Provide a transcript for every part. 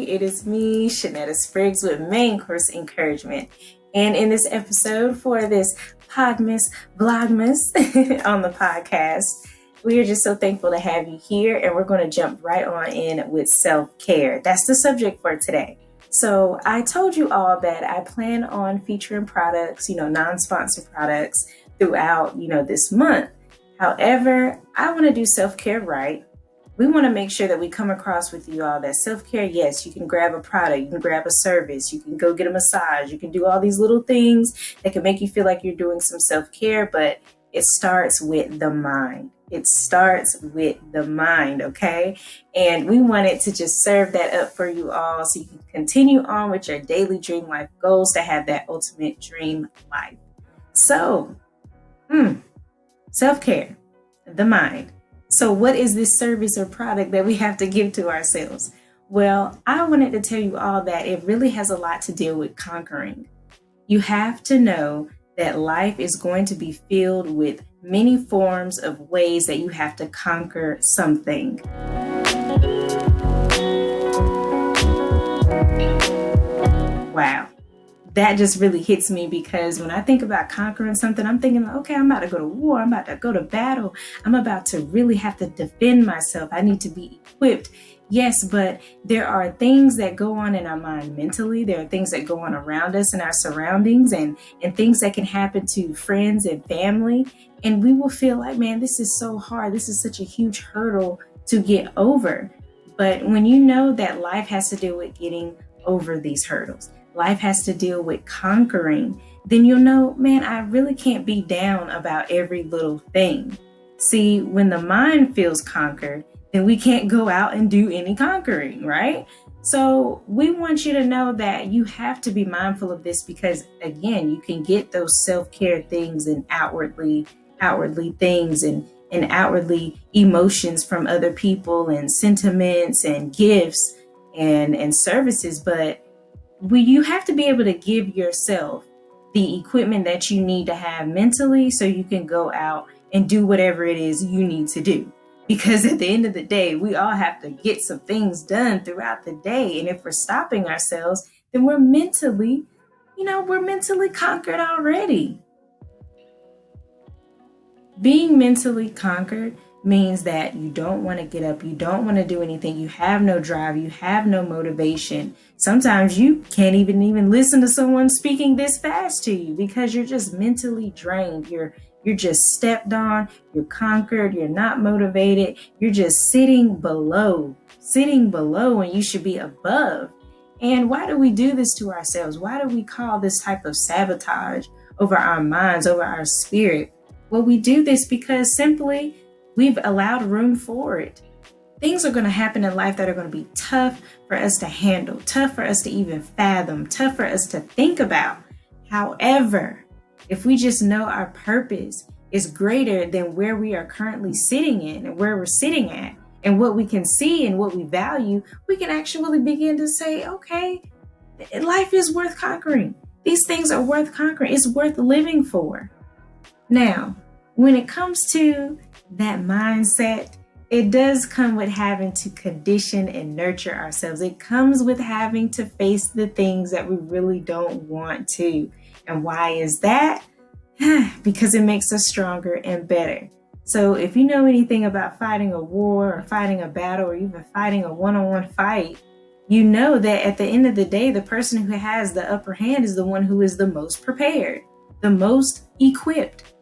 It is me, Shanetta Spriggs, with Main Course Encouragement. And in this episode for this Vlogmas on the podcast, we are just so thankful to have you here. And we're going to jump right on in with self-care. That's the subject for today. So I told you all that I plan on featuring products, non-sponsored products throughout, this month. However, I want to do self-care right. We want to make sure that we come across with you all that self-care, yes, you can grab a product, you can grab a service, you can go get a massage, you can do all these little things that can make you feel like you're doing some self-care, but it starts with the mind. It starts with the mind, okay? And we wanted to just serve that up for you all so you can continue on with your daily dream life goals to have that ultimate dream life. So, self-care, the mind. So what is this service or product that we have to give to ourselves? Well, I wanted to tell you all that it really has a lot to deal with conquering. You have to know that life is going to be filled with many forms of ways that you have to conquer something. Wow. That just really hits me because when I think about conquering something, I'm thinking, okay, I'm about to go to war. I'm about to go to battle. I'm about to really have to defend myself. I need to be equipped. Yes, but there are things that go on in our mind mentally. There are things that go on around us in our surroundings and things that can happen to friends and family. And we will feel like, man, this is so hard. This is such a huge hurdle to get over. But when you know that life has to do with getting over these hurdles, life has to deal with conquering, then you'll know, man, I really can't be down about every little thing. See, when the mind feels conquered, then we can't go out and do any conquering, right? So we want you to know that you have to be mindful of this because, again, you can get those self-care things and outwardly things and outwardly emotions from other people and sentiments and gifts and services, but you have to be able to give yourself the equipment that you need to have mentally so you can go out and do whatever it is you need to do. Because at the end of the day, we all have to get some things done throughout the day. And if we're stopping ourselves, then we're mentally conquered already. Being mentally conquered means that you don't want to get up, you don't want to do anything, you have no drive, you have no motivation. Sometimes you can't even listen to someone speaking this fast to you because you're just mentally drained. You're just stepped on, you're conquered, you're not motivated, you're just sitting below when you should be above. And why do we do this to ourselves? Why do we call this type of sabotage over our minds, over our spirit? Well, we do this because simply we've allowed room for it. Things are going to happen in life that are going to be tough for us to handle, tough for us to even fathom, tough for us to think about. However, if we just know our purpose is greater than where we are currently sitting in and where we're sitting at and what we can see and what we value, we can actually begin to say, okay, life is worth conquering. These things are worth conquering. It's worth living for. Now, when it comes to that mindset, it does come with having to condition and nurture ourselves. It comes with having to face the things that we really don't want to. And why is that? Because it makes us stronger and better. So if you know anything about fighting a war or fighting a battle or even fighting a one-on-one fight, you know that at the end of the day, the person who has the upper hand is the one who is the most prepared, the most equipped.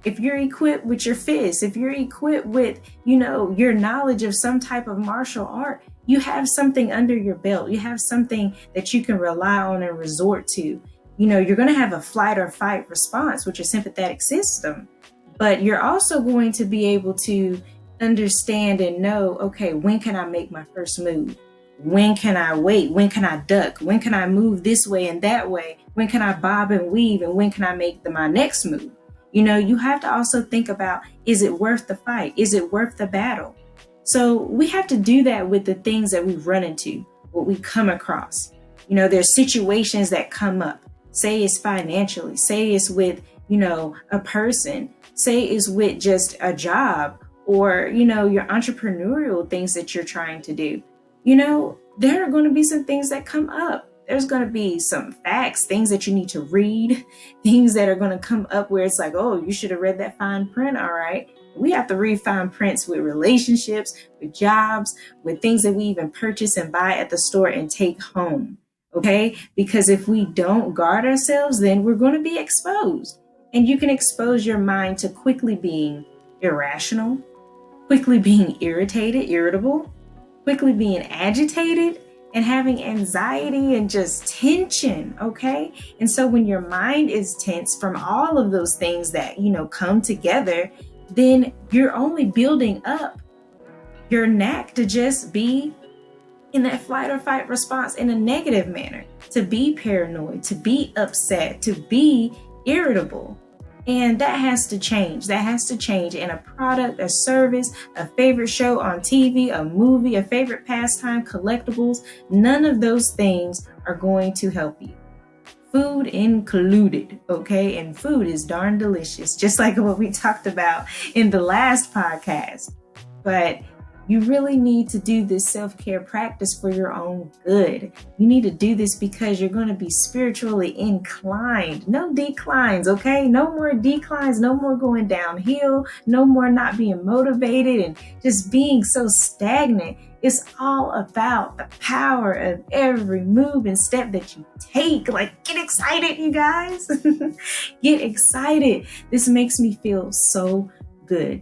If you're equipped with your fists, if you're equipped with, your knowledge of some type of martial art, you have something under your belt. You have something that you can rely on and resort to. You're going to have a flight or fight response with your sympathetic system, but you're also going to be able to understand and know, okay, when can I make my first move? When can I wait? When can I duck? When can I move this way and that way? When can I bob and weave? And when can I make my next move? You have to also think about, is it worth the fight? Is it worth the battle? So we have to do that with the things that we run into, what we come across. There's situations that come up. Say it's financially, say it's with, a person, say it's with just a job or, your entrepreneurial things that you're trying to do. there are going to be some things that come up. There's going to be some facts, things that you need to read, things that are going to come up where it's like, oh, you should have read that fine print. All right. We have to read fine prints with relationships, with jobs, with things that we even purchase and buy at the store and take home. Okay. Because if we don't guard ourselves, then we're going to be exposed. And you can expose your mind to quickly being irrational, quickly being irritable, quickly being agitated, and having anxiety and just tension, okay? And so when your mind is tense from all of those things that, come together, then you're only building up your knack to just be in that flight or fight response in a negative manner, to be paranoid, to be upset, to be irritable. And that has to change. That has to change in a product, a service, a favorite show on TV, a movie, a favorite pastime, collectibles. None of those things are going to help you. Food included, okay? And food is darn delicious, just like what we talked about in the last podcast. But you really need to do this self-care practice for your own good. You need to do this because you're going to be spiritually inclined. No declines, okay? No more declines, no more going downhill, no more not being motivated and just being so stagnant. It's all about the power of every move and step that you take. Like, get excited, you guys. Get excited. This makes me feel so good.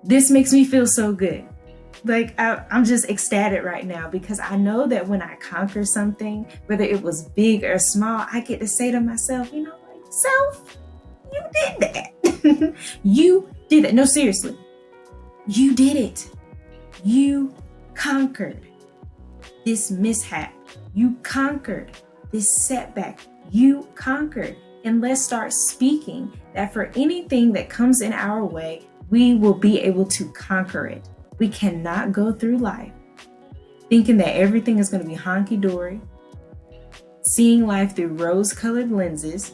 This makes me feel so good. Like, I'm just ecstatic right now because I know that when I conquer something, whether it was big or small, I get to say to myself, self, you did that. You did that. No, seriously. You did it. You conquered this mishap. You conquered this setback. You conquered. And let's start speaking that for anything that comes in our way, we will be able to conquer it. We cannot go through life thinking that everything is going to be honky-dory, seeing life through rose-colored lenses.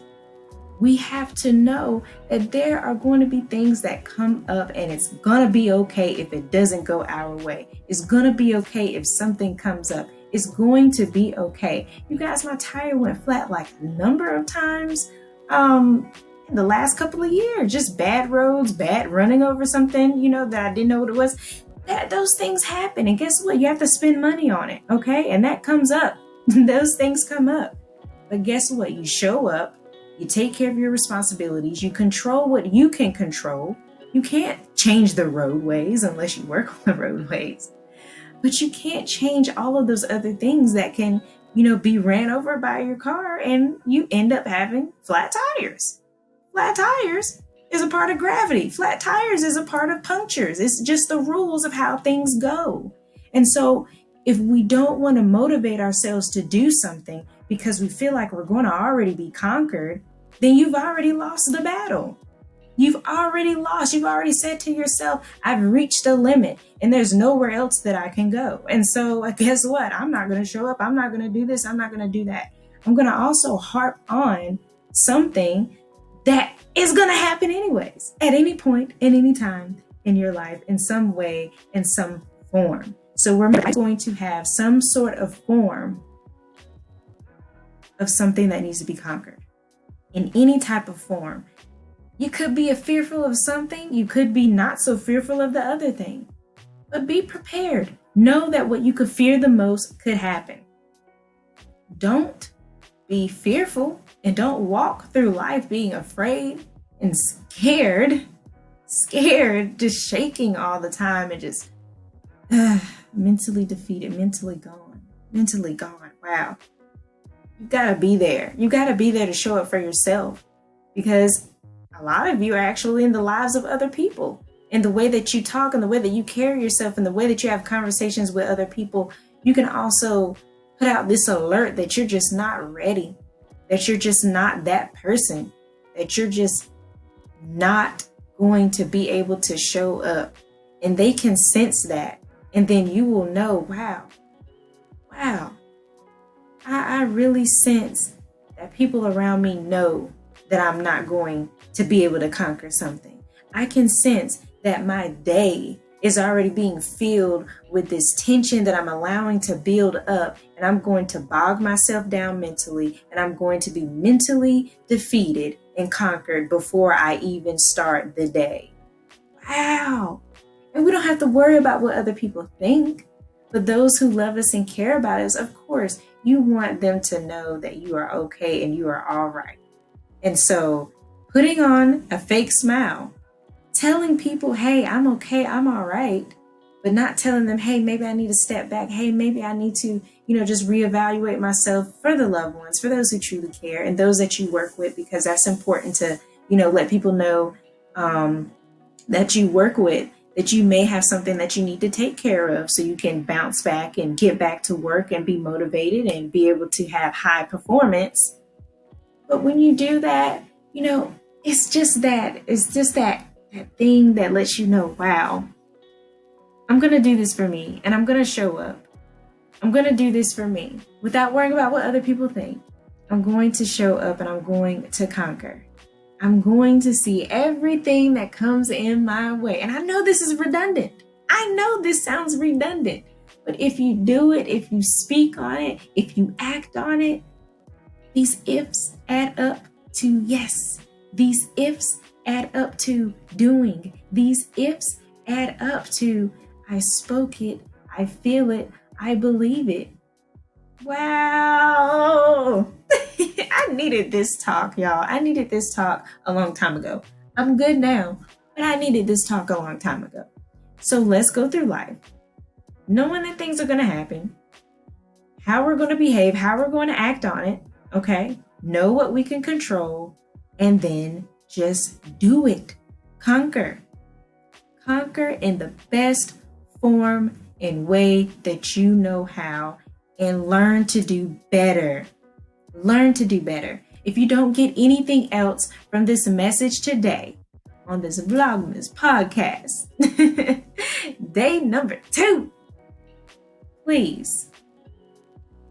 We have to know that there are going to be things that come up, and it's going to be okay if it doesn't go our way. It's going to be okay if something comes up. It's going to be okay. You guys, my tire went flat like a number of times in the last couple of years. Just bad roads, bad running over something, that I didn't know what it was. Those things happen. And guess what? You have to spend money on it. Okay. And that comes up. Those things come up. But guess what? You show up. You take care of your responsibilities. You control what you can control. You can't change the roadways unless you work on the roadways. But you can't change all of those other things that can, be ran over by your car and you end up having flat tires. Flat tires is a part of gravity. Flat tires is a part of punctures. It's just the rules of how things go. And so if we don't want to motivate ourselves to do something because we feel like we're going to already be conquered, then you've already lost the battle. You've already lost. You've already said to yourself, I've reached a limit and there's nowhere else that I can go. And so guess what? I'm not going to show up. I'm not going to do this. I'm not going to do that. I'm going to also harp on something that is going to happen anyways, at any point, at any time in your life, in some way, in some form. So we're going to have some sort of form of something that needs to be conquered in any type of form. You could be fearful of something. You could be not so fearful of the other thing, but be prepared. Know that what you could fear the most could happen. Don't be fearful and don't walk through life being afraid and scared, just shaking all the time and just mentally defeated, mentally gone. Wow. You gotta be there. You gotta be there to show up for yourself because a lot of you are actually in the lives of other people. In the way that you talk and the way that you carry yourself and the way that you have conversations with other people, you can also put out this alert that you're just not ready, that you're just not that person, that you're just not going to be able to show up. And they can sense that. And then you will know, wow, I really sense that people around me know that I'm not going to be able to conquer something. I can sense that my day is already being filled with this tension that I'm allowing to build up, and I'm going to bog myself down mentally, and I'm going to be mentally defeated and conquered before I even start the day. Wow. And we don't have to worry about what other people think. But those who love us and care about us, of course, you want them to know that you are okay and you are all right. And so putting on a fake smile, telling people, hey, I'm okay, I'm all right, but not telling them, hey, maybe I need to step back. Hey, maybe I need to, just reevaluate myself for the loved ones, for those who truly care and those that you work with, because that's important to, let people know that you work with, that you may have something that you need to take care of so you can bounce back and get back to work and be motivated and be able to have high performance. But when you do that, it's just that thing that lets you know, wow, I'm going to do this for me and I'm going to show up. I'm going to do this for me without worrying about what other people think. I'm going to show up and I'm going to conquer. I'm going to see everything that comes in my way. And I know this is redundant. I know this sounds redundant. But if you do it, if you speak on it, if you act on it, these ifs add up to yes. These ifs add up to doing. These ifs add up to I spoke it, I feel it, I believe it. Wow. I needed this talk, y'all. I needed this talk a long time ago. I'm good now, but I needed this talk a long time ago. So let's go through life, knowing that things are going to happen, how we're going to behave, how we're going to act on it, okay? Know what we can control, and then just do it. Conquer. Conquer in the best form and way that you know how, and learn to do better. Learn to do better. If you don't get anything else from this message today on this Vlogmas podcast, day number 2, please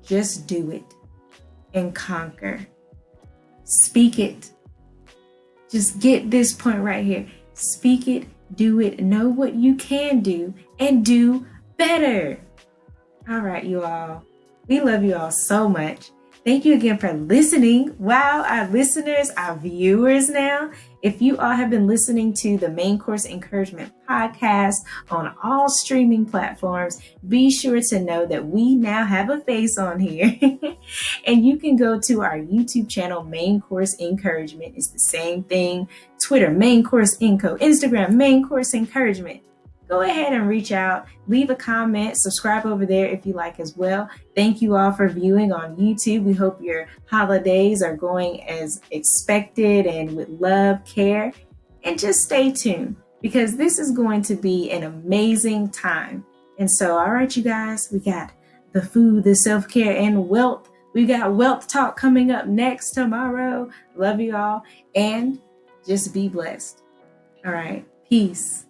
just do it and conquer. Speak it. Just get this point right here. Speak it, do it, know what you can do, and do better. All right, you all. We love you all so much. Thank you again for listening. Wow, our listeners, our viewers now. If you all have been listening to the Main Course Encouragement podcast on all streaming platforms, be sure to know that we now have a face on here. And you can go to our YouTube channel, Main Course Encouragement. It's the same thing. Twitter, Main Course Enco. Instagram, Main Course Encouragement. Go ahead and reach out, leave a comment, subscribe over there if you like as well. Thank you all for viewing on YouTube. We hope your holidays are going as expected and with love, care, and just stay tuned because this is going to be an amazing time. And so, all right, you guys, we got the food, the self-care, and wealth. We got wealth talk coming up next tomorrow. Love you all and just be blessed. All right. Peace.